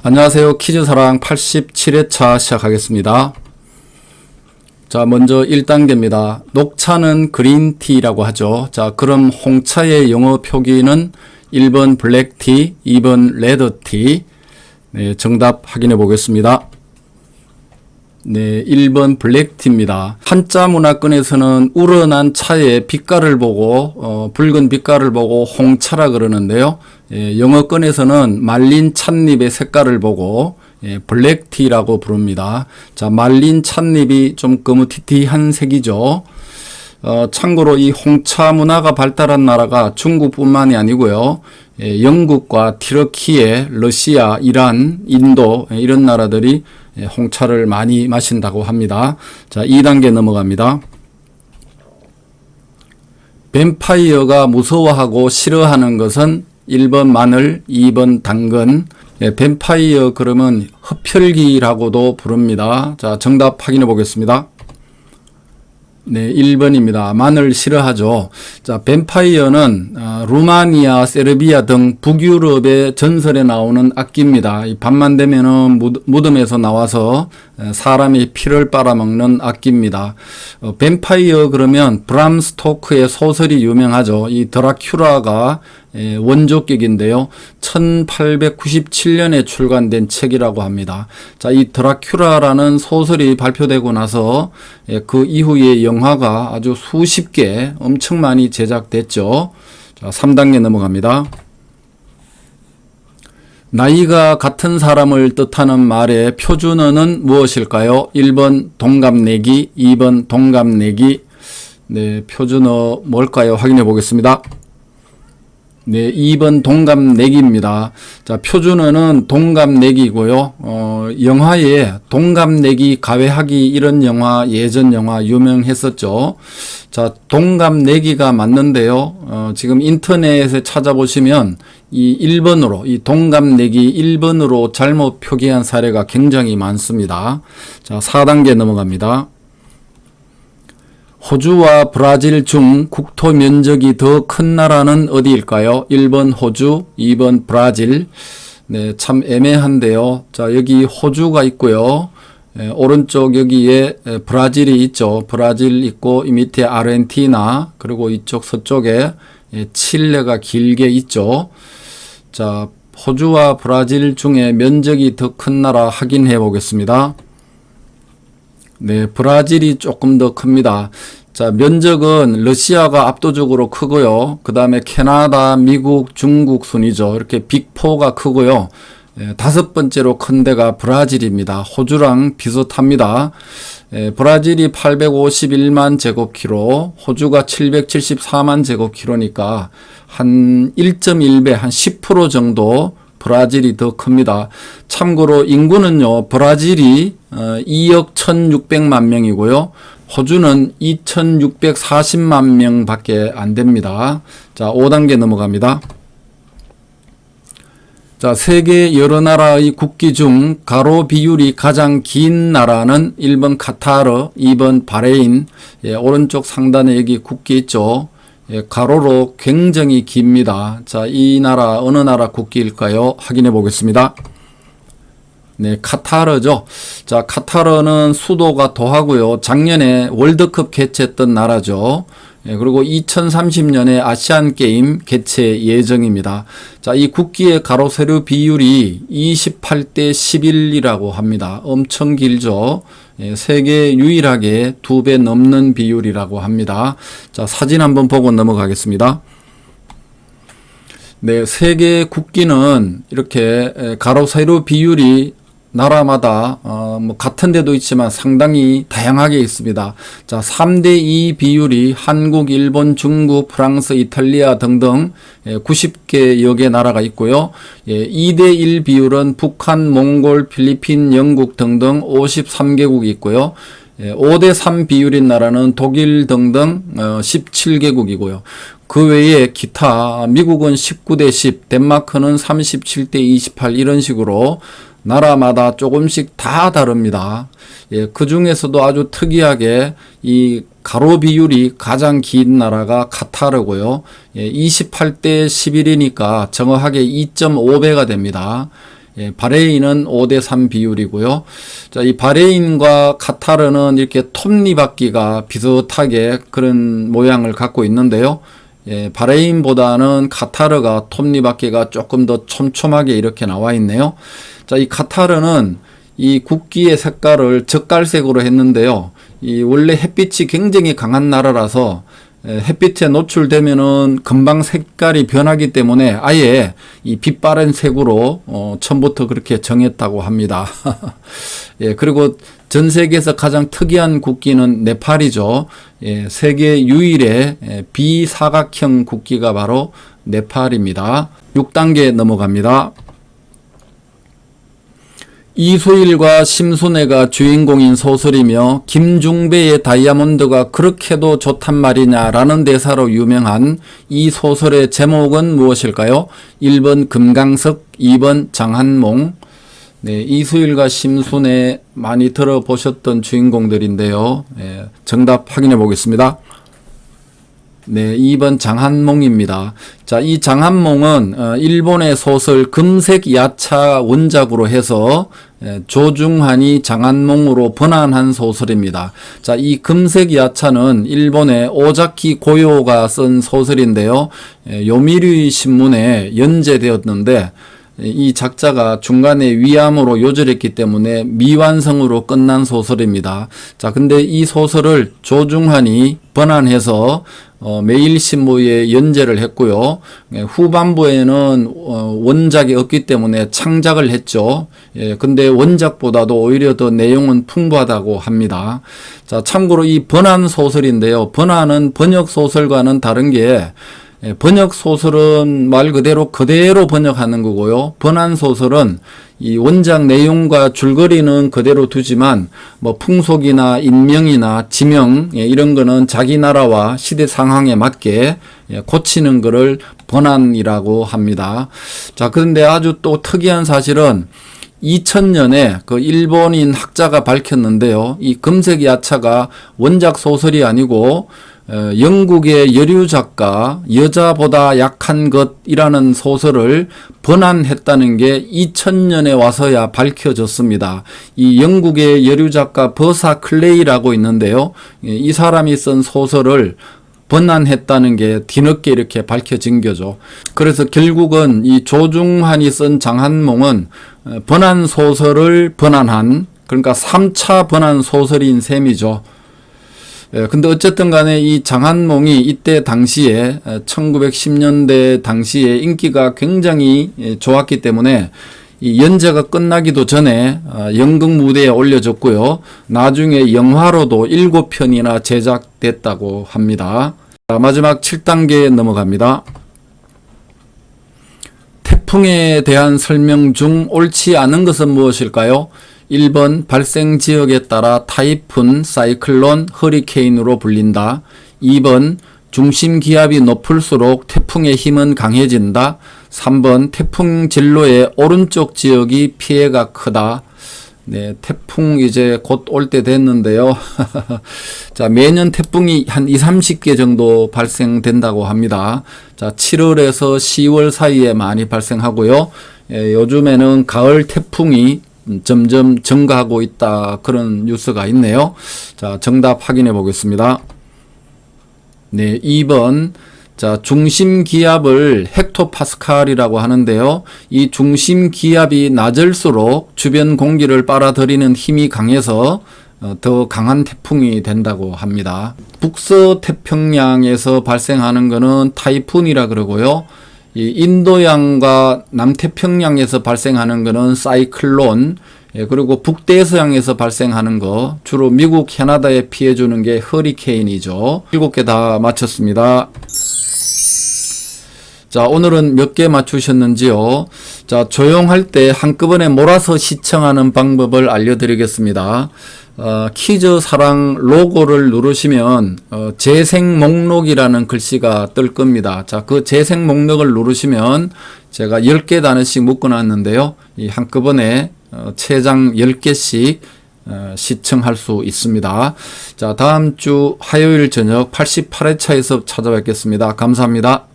안녕하세요. 퀴즈사랑 87회차 시작하겠습니다. 자, 먼저 1단계입니다. 녹차는 그린티라고 하죠. 자, 그럼 홍차의 영어 표기는 1번 블랙티, 2번 레드티. 네, 정답 확인해 보겠습니다. 네, 1번 블랙티입니다. 한자 문화권에서는 우러난 차의 빛깔을 보고 붉은 빛깔을 보고 홍차라 그러는데요. 영어권에서는 말린 찻잎의 색깔을 보고 블랙티라고 부릅니다. 자, 말린 찻잎이 좀 거무튀튀한 색이죠. 참고로 이 홍차 문화가 발달한 나라가 중국뿐만이 아니고요. 영국과 티르키예, 러시아, 이란, 인도 이런 나라들이 홍차를 많이 마신다고 합니다. 자, 2단계 넘어갑니다. 뱀파이어가 무서워하고 싫어하는 것은 1번 마늘, 2번 당근. 뱀파이어 그러면 흡혈귀라고도 부릅니다. 자, 정답 확인해 보겠습니다. 네, 1번입니다. 마늘 싫어하죠. 자, 뱀파이어는 루마니아, 세르비아 등 북유럽의 전설에 나오는 악기입니다. 이 밤만 되면은 무덤에서 나와서 사람의 피를 빨아먹는 악기입니다. 뱀파이어 그러면 브람 스토크의 소설이 유명하죠. 이 드라큘라가 원조격인데요. 1897년에 출간된 책이라고 합니다. 자, 이 드라큘라라는 소설이 발표되고 나서 그 이후에 영화가 아주 수십 개 엄청 많이 제작됐죠. 자, 3단계 넘어갑니다. 나이가 같은 사람을 뜻하는 말의 표준어는 무엇일까요? 1번 동갑내기, 2번 동갑내기. 네, 표준어 뭘까요? 확인해 보겠습니다. 네, 2번 동갑내기입니다. 자, 표준어는 동갑내기고요. 영화에 동갑내기 가외하기 이런 영화, 예전 영화 유명했었죠. 자, 동갑내기가 맞는데요. 지금 인터넷에 찾아보시면 이 1번으로, 이 동갑내기 1번으로 잘못 표기한 사례가 굉장히 많습니다. 자, 4단계 넘어갑니다. 호주와 브라질 중 국토 면적이 더 큰 나라는 어디일까요? 1번 호주, 2번 브라질. 네, 참 애매한데요. 자, 여기 호주가 있고요. 오른쪽 여기에 브라질이 있죠. 브라질 있고 이 밑에 아르헨티나, 그리고 이쪽 서쪽에 칠레가 길게 있죠. 자, 호주와 브라질 중에 면적이 더 큰 나라 확인해 보겠습니다. 네, 브라질이 조금 더 큽니다. 자, 면적은 러시아가 압도적으로 크고요. 그 다음에 캐나다, 미국, 중국 순이죠. 이렇게 빅4가 크고요. 다섯 번째로 큰 데가 브라질입니다. 호주랑 비슷합니다. 브라질이 851만 제곱키로, 호주가 774만 제곱키로니까 한 1.1배, 한 10% 정도 브라질이 더 큽니다. 참고로 인구는요, 브라질이 2억 1,600만 명이고요. 호주는 2,640만 명 밖에 안 됩니다. 자, 5단계 넘어갑니다. 자, 세계 여러 나라의 국기 중 가로 비율이 가장 긴 나라는 1번 카타르, 2번 바레인. 오른쪽 상단에 여기 국기 있죠. 가로로 굉장히 깁니다. 자, 이 나라 어느 나라 국기일까요? 확인해 보겠습니다. 네, 카타르죠. 자, 카타르는 수도가 도하고요. 작년에 월드컵 개최했던 나라죠. 그리고 2030년에 아시안 게임 개최 예정입니다. 자, 이 국기의 가로 세로 비율이 28대 11이라고 합니다. 엄청 길죠. 세계 유일하게 2배 넘는 비율이라고 합니다. 자, 사진 한번 보고 넘어가겠습니다. 네, 세계 국기는 이렇게 가로 세로 비율이 나라마다 뭐 같은 데도 있지만 상당히 다양하게 있습니다. 자, 3대2 비율이 한국, 일본, 중국, 프랑스, 이탈리아 등등 90개여 개 나라가 있고요. 2대1 비율은 북한, 몽골, 필리핀, 영국 등등 53개국이 있고요. 5대3 비율인 나라는 독일 등등 17개국이고요. 그 외에 기타 미국은 19대10, 덴마크는 37대28 이런 식으로 나라마다 조금씩 다 다릅니다. 그 중에서도 아주 특이하게 이 가로 비율이 가장 긴 나라가 카타르고요. 28대 11이니까 정확하게 2.5배가 됩니다. 예, 바레인은 5대3 비율이고요. 자, 이 바레인과 카타르는 이렇게 톱니바퀴가 비슷하게 그런 모양을 갖고 있는데요. 예, 바레인보다는 카타르가 톱니바퀴가 조금 더 촘촘하게 이렇게 나와 있네요. 자, 이 카타르는 이 국기의 색깔을 젓갈색으로 했는데요. 이 원래 햇빛이 굉장히 강한 나라라서 햇빛에 노출되면은 금방 색깔이 변하기 때문에 아예 이 빛바랜 색으로 처음부터 그렇게 정했다고 합니다. 예, 그리고 전 세계에서 가장 특이한 국기는 네팔이죠. 예, 세계 유일의 비사각형 국기가 바로 네팔입니다. 6단계 넘어갑니다. 이소일과 심순애가 주인공인 소설이며 김중배의 다이아몬드가 그렇게도 좋단 말이냐라는 대사로 유명한 이 소설의 제목은 무엇일까요? 1번 금강석, 2번 장한몽. 네, 이소일과 심순애 많이 들어보셨던 주인공들인데요. 네, 정답 확인해 보겠습니다. 네, 2번 장한몽입니다. 자, 이 장한몽은 일본의 소설 금색 야차 원작으로 해서 조중환이 장한몽으로 번안한 소설입니다. 자, 이 금색 야차는 일본의 오자키 고요가 쓴 소설인데요. 요미르 신문에 연재되었는데 이 작자가 중간에 위암으로 요절했기 때문에 미완성으로 끝난 소설입니다. 자, 근데 이 소설을 조중환이 번안해서 매일신문에 연재를 했고요. 후반부에는 원작이 없기 때문에 창작을 했죠. 예, 근데 원작보다도 오히려 더 내용은 풍부하다고 합니다. 자, 참고로 이 번안 소설인데요. 번안은 번역 소설과는 다른 게 번역 소설은 말 그대로 번역하는 거고요. 번안 소설은 이 원작 내용과 줄거리는 그대로 두지만 뭐 풍속이나 인명이나 지명 이런 거는 자기 나라와 시대 상황에 맞게 고치는 거를 번안이라고 합니다. 자, 그런데 아주 또 특이한 사실은 2000년에 그 일본인 학자가 밝혔는데요. 이 금색 야차가 원작 소설이 아니고 영국의 여류 작가 여자보다 약한 것이라는 소설을 번안했다는 게 2000년에 와서야 밝혀졌습니다. 이 영국의 여류 작가 버사 클레이라고 있는데요. 이 사람이 쓴 소설을 번안했다는 게 뒤늦게 이렇게 밝혀진 거죠. 그래서 결국은 이 조중환이 쓴 장한몽은 번안 소설을 번안한, 그러니까 3차 번안 소설인 셈이죠. 근데 어쨌든 간에 이 장한몽이 이때 당시에 1910년대 당시에 인기가 굉장히 좋았기 때문에 이 연재가 끝나기도 전에 연극 무대에 올려졌고요. 나중에 영화로도 7편이나 제작됐다고 합니다. 자, 마지막 7단계 넘어갑니다. 태풍에 대한 설명 중 옳지 않은 것은 무엇일까요? 1번 발생 지역에 따라 타이푼, 사이클론, 허리케인으로 불린다. 2번 중심 기압이 높을수록 태풍의 힘은 강해진다. 3번 태풍 진로의 오른쪽 지역이 피해가 크다. 네, 태풍 이제 곧 올 때 됐는데요. 자, 매년 태풍이 한 30개 정도 발생된다고 합니다. 자, 7월에서 10월 사이에 많이 발생하고요. 요즘에는 가을 태풍이 점점 증가하고 있다, 그런 뉴스가 있네요. 자, 정답 확인해 보겠습니다. 네, 2번. 자, 중심 기압을 헥토파스칼이라고 하는데요. 이 중심 기압이 낮을수록 주변 공기를 빨아들이는 힘이 강해서 더 강한 태풍이 된다고 합니다. 북서태평양에서 발생하는 것은 타이푼이라 그러고요. 이 인도양과 남태평양에서 발생하는 것은 사이클론, 그리고 북대서양에서 발생하는 거, 주로 미국, 캐나다에 피해주는 게 허리케인이죠. 7개 다 맞췄습니다. 자, 오늘은 몇 개 맞추셨는지요? 자, 조용할 때 한꺼번에 몰아서 시청하는 방법을 알려드리겠습니다. 퀴즈 사랑 로고를 누르시면 재생 목록이라는 글씨가 뜰 겁니다. 자, 그 재생 목록을 누르시면 제가 10개 단어씩 묶어놨는데요. 이 한꺼번에 최장 10개씩 시청할 수 있습니다. 자, 다음 주 화요일 저녁 88회차에서 찾아뵙겠습니다. 감사합니다.